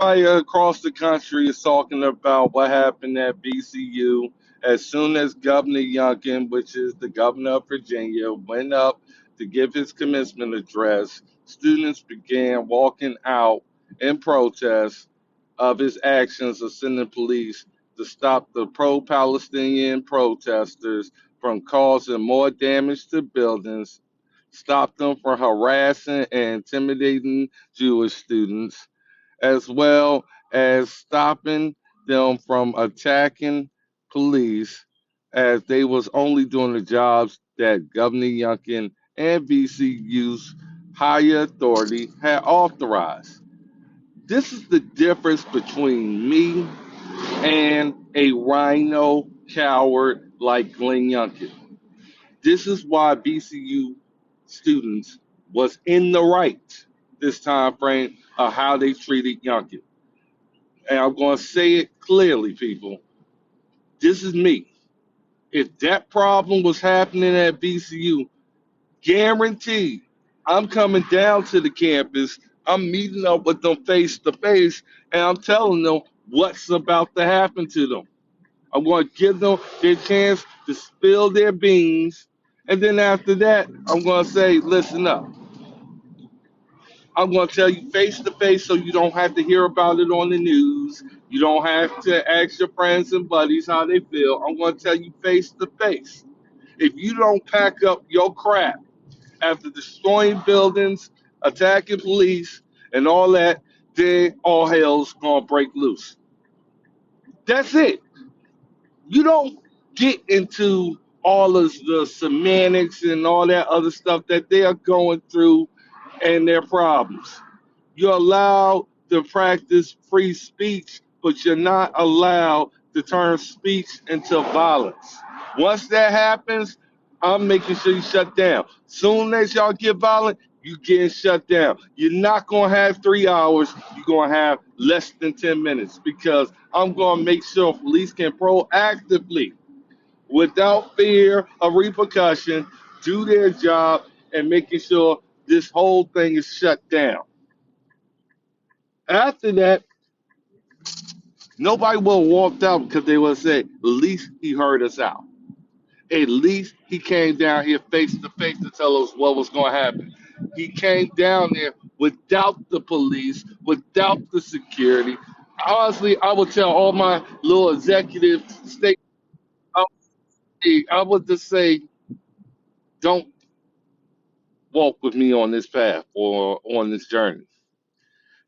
Everybody across the country is talking about what happened at VCU as soon as Governor Youngkin, which is the governor of Virginia, went up to give his commencement address. Students began walking out in protest of his actions of sending police to stop the pro Palestinian protesters from causing more damage to buildings, stop them from harassing and intimidating Jewish students, as well as stopping them from attacking police as they was only doing the jobs that Governor Youngkin and VCU's higher authority had authorized. This is the difference between me and a rhino coward like Glenn Youngkin. This is why VCU students was in the right this time frame of how they treated Youngkin. And I'm going to say it clearly, people. This is me. If that problem was happening at VCU, guaranteed, I'm coming down to the campus. I'm meeting up with them face to face, and I'm telling them what's about to happen to them. I'm going to give them their chance to spill their beans. And then after that, I'm going to say, listen up. I'm going to tell you face to face so you don't have to hear about it on the news. You don't have to ask your friends and buddies how they feel. I'm going to tell you face to face. If you don't pack up your crap after destroying buildings, attacking police, and all that, then all hell's going to break loose. That's it. You don't get into all of the semantics and all that other stuff that they are going through and their problems. You're allowed to practice free speech, but you're not allowed to turn speech into violence. Once that happens, I'm making sure you shut down. Soon as y'all get violent, you getting shut down. You're not going to have 3 hours. You're going to have less than 10 minutes because I'm going to make sure police can proactively, without fear of repercussion, do their job and making sure this whole thing is shut down. After that, nobody will have walked out because they will say, at least he heard us out. At least he came down here face to face to tell us what was going to happen. He came down there without the police, without the security. Honestly, I would tell all my little executive state, I would just say, don't walk with me on this path or on this journey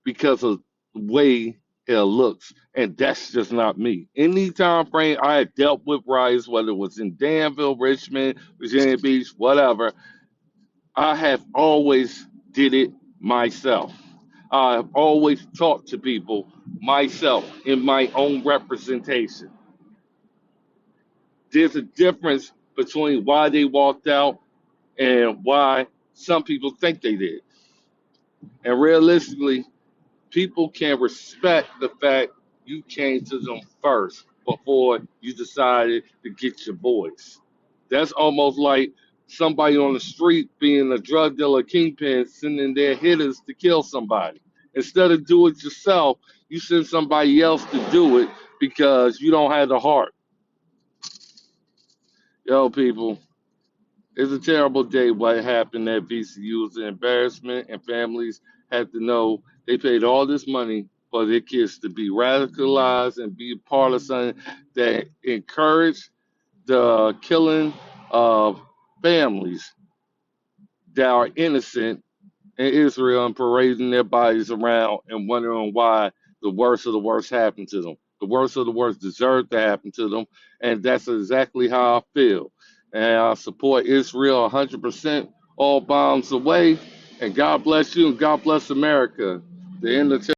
because of the way it looks. And that's just not me. Any time frame I had dealt with riots, whether it was in Danville, Richmond, Virginia Beach, whatever, I have always did it myself. I've always talked to people myself in my own representation. There's a difference between why they walked out and why some people think they did. And realistically, people can respect the fact you came to them first before you decided to get your voice. That's almost like somebody on the street being a drug dealer kingpin sending their hitters to kill somebody. Instead of do it yourself, you send somebody else to do it because you don't have the heart. Yo, people, it's a terrible day. What happened at VCU was an embarrassment, and families had to know they paid all this money for their kids to be radicalized and be part of something that encouraged the killing of families that are innocent in Israel and parading their bodies around and wondering why the worst of the worst happened to them. The worst of the worst deserved to happen to them, and that's exactly how I feel. And I support Israel 100%, all bombs away. And God bless you and God bless America. The end of